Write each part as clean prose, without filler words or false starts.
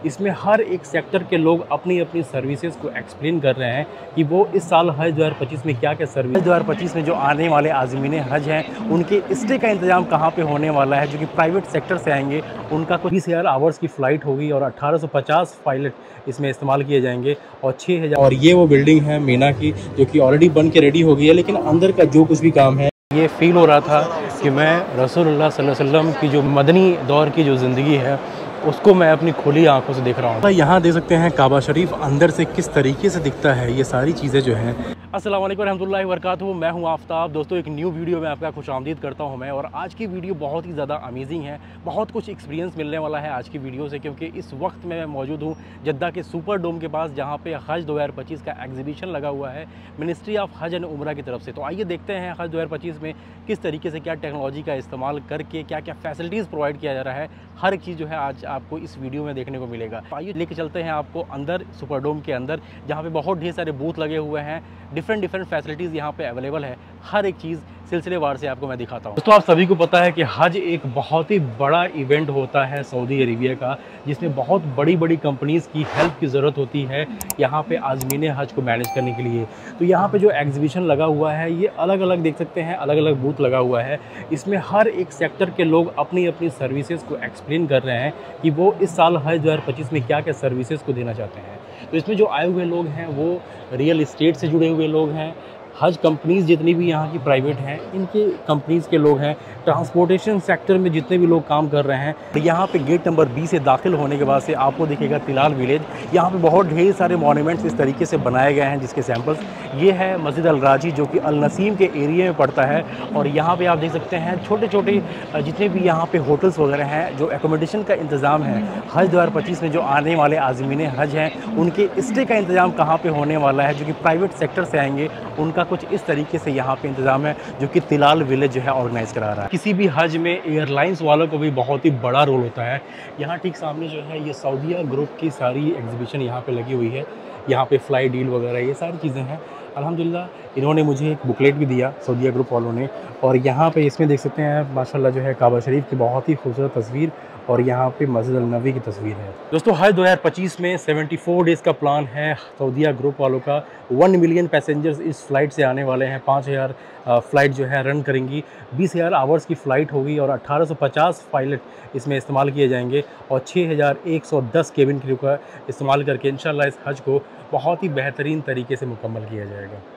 इसमें हर एक सेक्टर के लोग अपनी अपनी सर्विसेज को एक्सप्लेन कर रहे हैं कि वो इस साल हज 2025 में क्या क्या सर्विस 2025 में जो आने वाले आज़मीन हज हैं उनके स्टे का इंतज़ाम कहाँ पे होने वाला है, जो कि प्राइवेट सेक्टर से आएंगे। उनका कुछ 20,000 आवर्स की फ़्लाइट होगी और 1850 पायलट इसमें इस्तेमाल किए जाएंगे और 6,000। और ये वो बिल्डिंग है मीना की जो कि ऑलरेडी बन के रेडी हो गई है, लेकिन अंदर का जो कुछ भी काम है ये फील हो रहा था कि मैं रसूलुल्लाह सल्लल्लाहु अलैहि वसल्लम की जो मदनी दौर की जो ज़िंदगी है उसको मैं अपनी खुली आंखों से देख रहा हूँ। यहाँ देख सकते हैं काबा शरीफ अंदर से किस तरीके से दिखता है। ये सारी चीज़ें जो हैं। अस्सलाम वालेकुम रहमतुल्लाहि व बरकातुहू। मैं हूँ आफ्ताब। दोस्तों एक न्यू वीडियो में आपका खुशामदीद करता हूँ मैं। और आज की वीडियो बहुत ही ज़्यादा अमेजिंग है, बहुत कुछ एक्सपीरियंस मिलने वाला है आज की वीडियो से, क्योंकि इस वक्त मैं मौजूद हूँ जद्दा के सुपर डोम के पास, जहाँ पे हज 2025 का एग्जीबिशन लगा हुआ है मिनिस्ट्री ऑफ हज एंड उम्रा की तरफ से। तो आइए देखते हैं हज 2025 में किस तरीके से क्या टेक्नोलॉजी का इस्तेमाल करके क्या क्या फैसिलिटीज़ प्रोवाइड किया जा रहा है। हर एक चीज़ जो है आज आपको इस वीडियो में देखने को मिलेगा। तो आइए लेके चलते हैं आपको अंदर सुपर डोम के अंदर, जहाँ पे बहुत ढेर सारे बूथ लगे हुए हैं, डिफरेंट फैसिलिटीज़ यहाँ पे अवेलेबल है। हर एक चीज़ सिलसिलेवार से आपको मैं दिखाता हूँ। दोस्तों आप सभी को पता है कि हज एक बहुत ही बड़ा इवेंट होता है सऊदी अरेबिया का, जिसमें बहुत बड़ी बड़ी कंपनीज़ की हेल्प की ज़रूरत होती है यहाँ पे आज़मीन हज को मैनेज करने के लिए। तो यहाँ पे जो एग्जीबिशन लगा हुआ है ये अलग अलग देख सकते हैं, अलग अलग बूथ लगा हुआ है। इसमें हर एक सेक्टर के लोग अपनी अपनी सर्विसेज को एक्सप्लेन कर रहे हैं कि वो इस साल हज 2025 में क्या क्या सर्विसेज को देना चाहते हैं। तो इसमें जो आए हुए लोग हैं वो रियल इस्टेट से जुड़े हुए लोग हैं, हज कंपनीज़ जितनी भी यहाँ की प्राइवेट हैं इनके कंपनीज़ के लोग हैं, ट्रांसपोर्टेशन सेक्टर में जितने भी लोग काम कर रहे हैं। तो यहाँ पे गेट नंबर 20 से दाखिल होने के बाद से आपको दिखेगा तिलाल विलेज। यहाँ पे बहुत ढेर सारे मॉन्यूमेंट्स इस तरीके से बनाए गए हैं जिसके सैम्पल्स। ये है मस्जिद अल राजी जो कि अल नसीम के एरिया में पड़ता है। और यहाँ पे आप देख सकते हैं छोटे छोटे जितने भी यहाँ पे होटल्स वगैरह हैं, जो एकोमोडेशन का इंतज़ाम है हज 2025 में जो आने वाले आज़मीन हज हैं उनके स्टे का इंतज़ाम कहाँ पर होने वाला है, जो कि प्राइवेट सेक्टर से आएंगे। उनका कुछ इस तरीके से यहाँ पे इंतज़ाम है जो कि तिलाल विलेज जो है ऑर्गेनाइज़ करा रहा है। किसी भी हज में एयरलाइंस वालों को भी बहुत ही बड़ा रोल होता है। यहाँ ठीक सामने जो है ये सऊदिया ग्रुप की सारी एग्जीबिशन यहाँ पे लगी हुई है। यहाँ पे फ़्लाई डील वगैरह ये सारी चीज़ें हैं। अल्हम्दुलिल्लाह इन्होंने मुझे एक बुकलेट भी दिया सऊदिया ग्रुप वालों ने। और यहाँ पे इसमें देख सकते हैं माशाल्लाह जो है काबा शरीफ की बहुत ही खूबसूरत तस्वीर और यहाँ पे मस्जिद अल नबी की तस्वीर है। दोस्तों हज 2025 में 74 डेज़ का प्लान है सऊदिया ग्रुप वालों का। 1 मिलियन पैसेंजर्स इस फ्लाइट से आने वाले हैं। 5,000 फ़्लाइट जो है रन करेंगी। 20,000 आवर्स की फ़्लाइट होगी और 1850 पायलट इसमें इस्तेमाल किए जाएंगे और 6,110 केबिन क्रू का इस्तेमाल करके इंशाल्लाह इस हज को बहुत ही बेहतरीन तरीके से मुकम्मल किया जाएगा।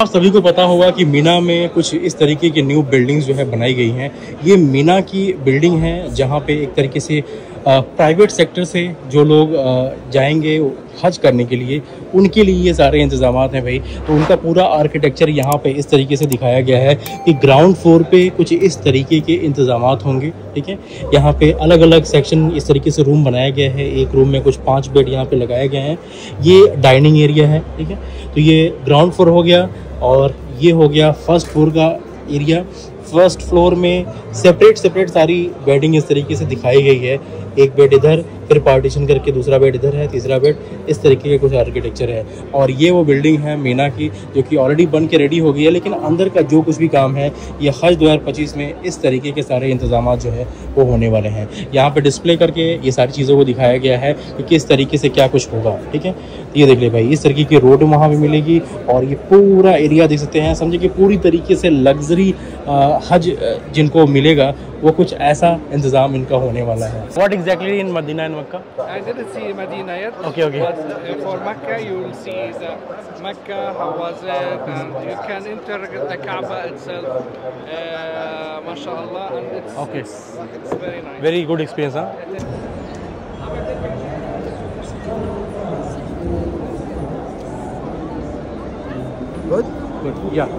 आप सभी को पता होगा कि मीना में कुछ इस तरीके की न्यू बिल्डिंग्स जो है बनाई गई हैं। ये मीना की बिल्डिंग है जहाँ पे एक तरीके से प्राइवेट सेक्टर से जो लोग जाएंगे हज करने के लिए उनके लिए ये सारे इंतजाम हैं भाई। तो उनका पूरा आर्किटेक्चर यहाँ पे इस तरीके से दिखाया गया है कि ग्राउंड फ्लोर पे कुछ इस तरीके के इंतजाम होंगे। ठीक है, यहाँ पे अलग अलग सेक्शन इस तरीके से रूम बनाया गया है। एक रूम में कुछ 5 बेड यहाँ पे लगाए गए हैं। ये डाइनिंग एरिया है। ठीक है, तो ये ग्राउंड फ्लोर हो गया और ये हो गया फर्स्ट फ्लोर का एरिया। फर्स्ट फ्लोर में सेपरेट सारी बेडिंग इस तरीके से दिखाई गई है। एक बेड इधर, फिर पार्टीशन करके दूसरा बेड इधर है, तीसरा बेड, इस तरीके के कुछ आर्किटेक्चर है। और ये वो बिल्डिंग है मीना की जो कि ऑलरेडी बन के रेडी हो गई है, लेकिन अंदर का जो कुछ भी काम है ये हज 2025 में इस तरीके के सारे इंतजाम जो है वो होने वाले हैं। यहाँ पे डिस्प्ले करके ये सारी चीज़ों को दिखाया गया है कि किस तरीके से क्या कुछ होगा। ठीक है, तो ये देख ले भाई, इस तरीके की रोड वहाँ पर मिलेगी और ये पूरा एरिया देख सकते हैं। समझे कि पूरी तरीके से लग्जरी हज जिनको मिलेगा वो कुछ ऐसा इंतज़ाम इनका होने वाला है। What exactly in Medina and Mecca? I didn't see Medina yet. Okay. But for Mecca, you will see the Mecca, how was it, and you can enter the Kaaba itself. MashaAllah, and it's very nice. Very good experience, huh? Good. Yeah.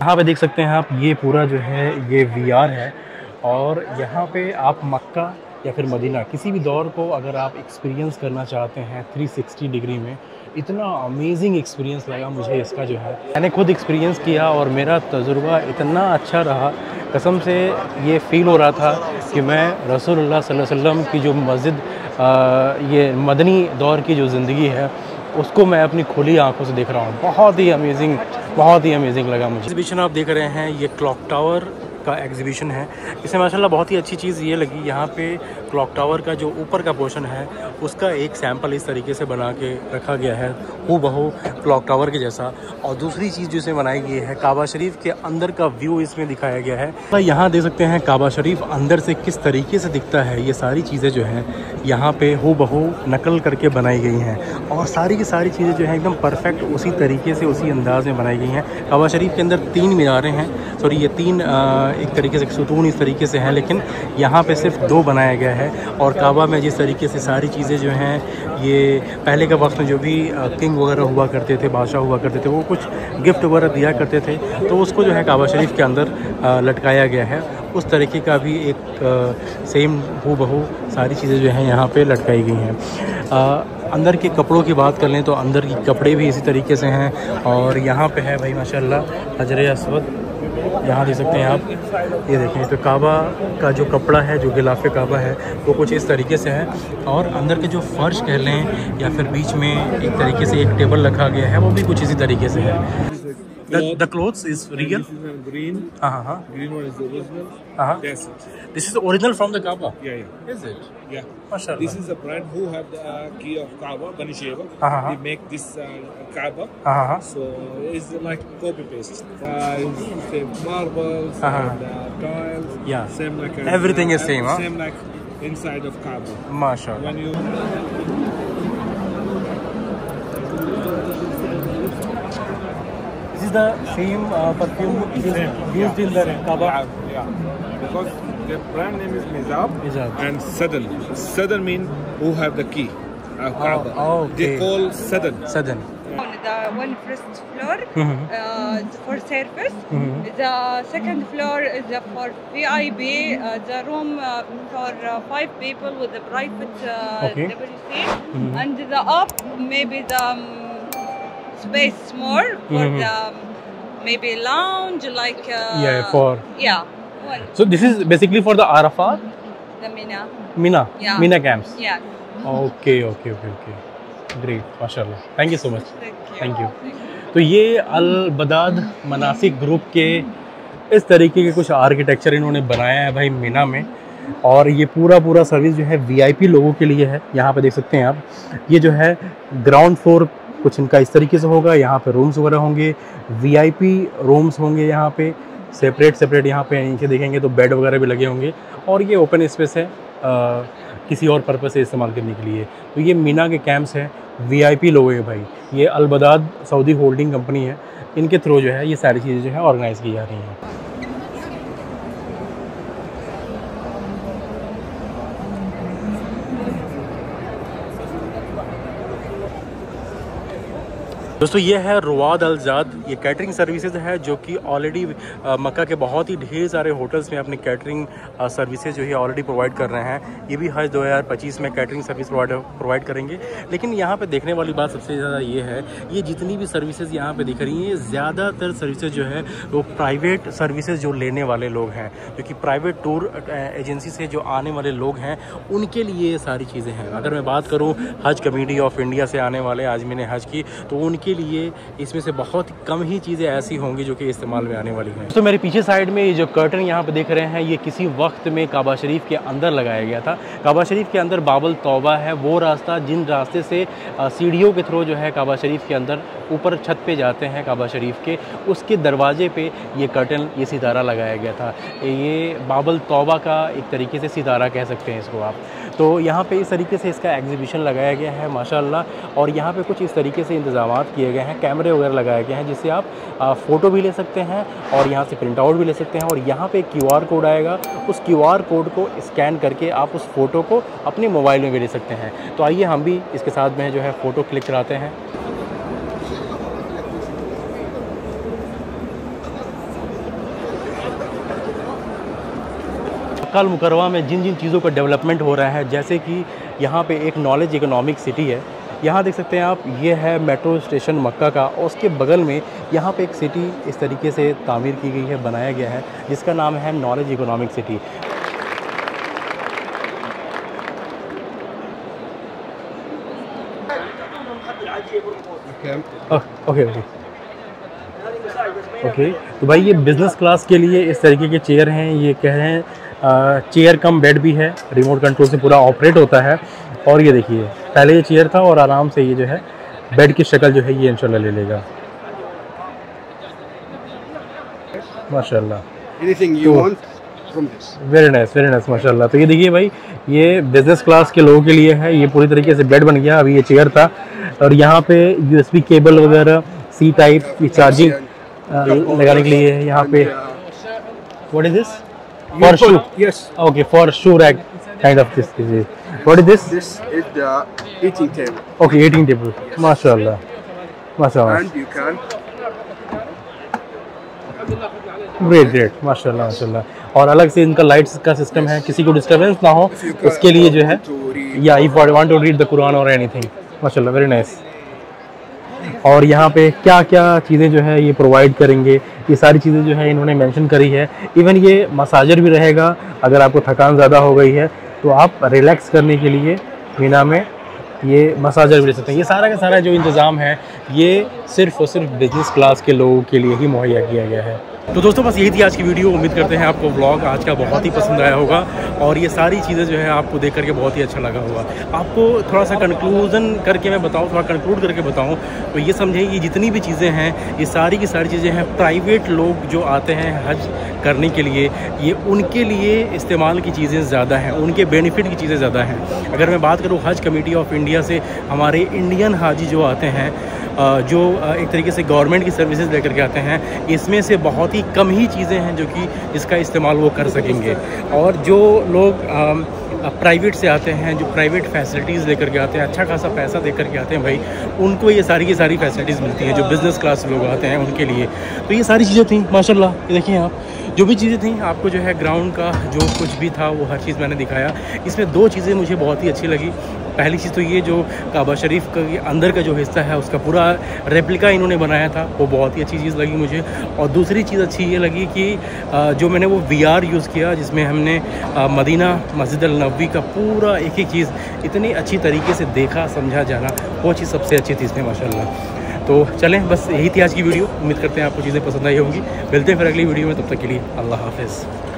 यहाँ पे देख सकते हैं आप, ये पूरा जो है ये VR है और यहाँ पे आप मक्का या फिर मदीना, किसी भी दौर को अगर आप एक्सपीरियंस करना चाहते हैं 360 डिग्री में, इतना अमेजिंग एक्सपीरियंस लगा मुझे इसका जो है। मैंने खुद एक्सपीरियंस किया और मेरा तजुर्बा इतना अच्छा रहा, कसम से ये फ़ील हो रहा था कि मैं रसूलुल्लाह सल्लल्लाहु अलैहि वसल्लम की जो मस्जिद ये मदनी दौर की जो ज़िंदगी है उसको मैं अपनी खुली आंखों से देख रहा हूँ। बहुत ही अमेजिंग लगा मुझे। एग्जीबिशन आप देख रहे हैं, ये क्लॉक टावर का एग्जीबिशन है। इसमें माशाल्लाह बहुत ही अच्छी चीज़ ये लगी, यहाँ पे क्लॉक टावर का जो ऊपर का पोर्शन है उसका एक सैंपल इस तरीके से बना के रखा गया है, हूबहू क्लॉक टावर के जैसा। और दूसरी चीज़ जो इसमें बनाई गई है, काबा शरीफ के अंदर का व्यू इसमें दिखाया गया है। तो यहाँ देख सकते हैं काबा शरीफ अंदर से किस तरीके से दिखता है। ये सारी चीज़ें जो हैं यहाँ पे हूबहू नकल करके बनाई गई हैं और सारी की सारी चीज़ें जो हैं एकदम परफेक्ट उसी तरीके से उसी अंदाज में बनाई गई हैं। काबा शरीफ के अंदर 3 मीनारें हैं, सॉरी ये 3 एक तरीके से सुतून इस तरीके से हैं, लेकिन यहाँ पे सिर्फ 2 बनाया गया है। और काबा में जिस तरीके से सारी चीज़ें जो हैं, ये पहले के वक्त में जो भी किंग वगैरह हुआ करते थे, बादशाह हुआ करते थे, वो कुछ गिफ्ट वगैरह दिया करते थे, तो उसको जो है काबा शरीफ के अंदर लटकाया गया है। उस तरीके का भी एक सेम हूबहू सारी चीज़ें जो हैं यहाँ पे लटकाई गई हैं। अंदर के कपड़ों की बात कर लें तो अंदर के कपड़े भी इसी तरीके से हैं। और यहाँ पे है भाई माशाल्लाह हजर अस्वद, यहाँ देख सकते हैं आप, ये देखें तो काबा का जो कपड़ा है, जो गिलाफ काबा है, वो कुछ इस तरीके से है। और अंदर के जो फर्श कह लें या फिर बीच में एक तरीके से एक टेबल रखा गया है, वो भी कुछ इसी तरीके से है। The clothes is real. This is green. Green one is the original. Yes. This is original from the Kaaba. Yeah. Is it? Yeah. Mashallah. This is a brand who have the key of Kaaba, Bani Shayba. They make this Kaaba. So it's like copy paste. It's same marbles and tiles. Yeah. Same like everything is same. Same like inside of Kaaba. Mashallah. When you This is the same perfume used in the Kaaba. Yeah. Because the brand name is Mizab. Mizab. And Sadan. Sadan mean who have the key of Kaaba. Okay. They call Sadan. Sadan. On the one first floor for service. The second floor is for VIP. The room for 5 people with a private WC. And the up maybe the space more for the maybe lounge like one. So this is basically for the Arafat. The Mina. Yeah. Mina camps. Yeah. Okay. Great. माशाल्लाह. Thank you so much. Thank you. तो ये अल बदाद मनासिक group के इस तरीके के कुछ architecture इन्होंने बनाया है भाई मीना में। और ये पूरा सर्विस जो है VIP लोगों के लिए है। यहाँ पे देख सकते हैं आप, ये जो है ग्राउंड फ्लोर कुछ इनका इस तरीके से होगा। यहाँ पे रूम्स वगैरह होंगे, VIP रूम्स होंगे यहाँ पे सेपरेट। यहाँ पे नीचे देखेंगे तो बेड वगैरह भी लगे होंगे। और ये ओपन स्पेस है किसी और पर्पज़ से इस्तेमाल करने के लिए। तो ये मीना के कैंप्स हैं, VIP लोगों के भाई। ये अल बदाद सऊदी होल्डिंग कंपनी है, इनके थ्रू जो है ये सारी चीज़ें जो है ऑर्गेनाइज़ की जा रही हैं। दोस्तों ये है रुवाद अल जाद, ये कैटरिंग सर्विसेज है जो कि ऑलरेडी मक्का के बहुत ही ढेर सारे होटल्स में अपनी कैटरिंग सर्विसेज जो है ऑलरेडी प्रोवाइड कर रहे हैं। ये भी हज 2025 में कैटरिंग सर्विस प्रोवाइड करेंगे। लेकिन यहाँ पे देखने वाली बात सबसे ज़्यादा ये है, ये जितनी भी सर्विसेज यहाँ पे दिख रही हैं, ज़्यादातर सर्विसेज जो है वो प्राइवेट सर्विसेज जो लेने वाले लोग हैं, क्योंकि प्राइवेट टूर एजेंसी से जो आने वाले लोग हैं उनके लिए ये सारी चीज़ें हैं। अगर मैं बात करूँ हज कमेटी ऑफ इंडिया से आने वाले आज़मीन हज की, तो उनके लिए इसमें से बहुत कम ही चीज़ें ऐसी होंगी जो कि इस्तेमाल में आने वाली हैं। तो मेरे पीछे साइड में ये जो कर्टन यहाँ पे देख रहे हैं, ये किसी वक्त में काबा शरीफ के अंदर लगाया गया था। काबा शरीफ के अंदर बाबुल तौबा है, वो रास्ता जिन रास्ते से सीढ़ियों के थ्रू जो है काबा शरीफ के अंदर ऊपर छत पे जाते हैं काबा शरीफ के, उसके दरवाजे पे ये कर्टन, ये सितारा लगाया गया था। ये बाबुल तौबा का एक तरीके से सितारा कह सकते हैं इसको आप। तो यहाँ पे इस तरीके से इसका एग्जीबिशन लगाया गया है माशाल्लाह। और यहाँ पे कुछ इस तरीके से इंतजामात किए गए हैं, कैमरे वगैरह लगाए गए हैं जिससे आप फ़ोटो भी ले सकते हैं और यहाँ से प्रिंट आउट भी ले सकते हैं। और यहाँ पे QR कोड आएगा, उस QR कोड को स्कैन करके आप उस फ़ोटो को अपने मोबाइल में भी ले सकते हैं। तो आइए हम भी इसके साथ में जो है फ़ोटो क्लिक कराते हैं। मक्का अल मुकर्रमा में जिन जिन चीज़ों का डेवलपमेंट हो रहा है, जैसे कि यहाँ पे एक नॉलेज इकोनॉमिक सिटी है, यहाँ देख सकते हैं आप, ये है मेट्रो स्टेशन मक्का का, और उसके बगल में यहाँ पे एक सिटी इस तरीके से तामीर की गई है, बनाया गया है, जिसका नाम है नॉलेज इकोनॉमिक सिटी। ओके, तो भाई ये बिज़नेस क्लास के लिए इस तरीके के चेयर हैं, ये कह रहे हैं चेयर कम बेड भी है, रिमोट कंट्रोल से पूरा ऑपरेट होता है। और ये देखिए, पहले ये चेयर था और आराम से ये जो है बेड की शक्ल जो है ये इंशाल्लाह ले लेगा। माशाल्लाह, वेरी नाइस माशाल्लाह। तो ये देखिए भाई, ये बिज़नेस क्लास के लोगों के लिए है, ये पूरी तरीके से बेड बन गया। अभी ये चेयर था और यहाँ पे USB केबल वगैरह, C टाइप की चार्जिंग लगाने के लिए है यहाँ पे। What is this? For shoe? Yes. Okay, for shoe rack kind of this. What is this? This is the eating table. Okay, eating table. माशाल्लाह माशाल्लाह, And you can ग्रेट माशाल्लाह माशाल्लाह। और अलग से इनका लाइट्स का सिस्टम है, किसी को डिस्टर्बेंस ना हो उसके लिए जो है, या if I want to read the Quran और एनीथिंग। माशाल्लाह, वेरी नाइस। और यहाँ पे क्या क्या चीज़ें जो है ये प्रोवाइड करेंगे, ये सारी चीज़ें जो है इन्होंने मेंशन करी है। इवन ये मसाजर भी रहेगा, अगर आपको थकान ज़्यादा हो गई है तो आप रिलैक्स करने के लिए मीना में ये मसाजर भी ले सकते हैं। ये सारा का सारा जो इंतज़ाम है ये सिर्फ़ और सिर्फ बिज़नेस क्लास के लोगों के लिए ही मुहैया किया गया है। तो दोस्तों बस यही थी आज की वीडियो। उम्मीद करते हैं आपको व्लॉग आज का बहुत ही पसंद आया होगा और ये सारी चीज़ें जो है आपको देख करके बहुत ही अच्छा लगा होगा। आपको थोड़ा सा कंक्लूजन करके मैं बताऊं, थोड़ा कंक्लूड करके बताऊं तो ये समझें कि जितनी भी चीज़ें हैं, ये सारी की सारी चीज़ें हैं प्राइवेट लोग जो आते हैं हज करने के लिए, ये उनके लिए इस्तेमाल की चीज़ें ज़्यादा हैं, उनके बेनिफिट की चीज़ें ज़्यादा हैं। अगर मैं बात करूँ हज कमेटी ऑफ इंडिया से, हमारे इंडियन हाजी जो आते हैं, जो एक तरीके से गवर्नमेंट की सर्विसेज लेकर के आते हैं, इसमें से बहुत ही कम ही चीज़ें हैं जो कि इसका इस्तेमाल वो कर सकेंगे। और जो लोग प्राइवेट से आते हैं, जो प्राइवेट फैसिलिटीज़ लेकर के आते हैं, अच्छा खासा पैसा दे करके आते हैं भाई, उनको ये सारी की सारी फैसिलिटीज़ मिलती हैं। जो बिज़नेस क्लास लोग आते हैं उनके लिए तो ये सारी चीज़ें थी माशाल्लाह। ये देखिए आप, जो भी चीज़ें थी, आपको जो है ग्राउंड का जो कुछ भी था वो हर चीज़ मैंने दिखाया। इसमें दो चीज़ें मुझे बहुत ही अच्छी लगी। पहली चीज़ तो ये जो काबा शरीफ के अंदर का जो हिस्सा है उसका पूरा रेप्लिका इन्होंने बनाया था, वो बहुत ही अच्छी चीज़ लगी मुझे। और दूसरी चीज़ अच्छी ये लगी कि जो मैंने वो VR यूज़ किया, जिसमें हमने मदीना मस्जिद अल नबवी का पूरा एक एक चीज़ इतनी अच्छी तरीके से देखा, समझा, जाना, वो चीज़ सबसे अच्छी थी इसमें माशाल्लाह। तो चलें, बस यही थी आज की वीडियो। उम्मीद करते हैं आपको चीज़ें पसंद आई होंगी। मिलते हैं फिर अगली वीडियो में, तब तक के लिए अल्लाह हाफ़िज़।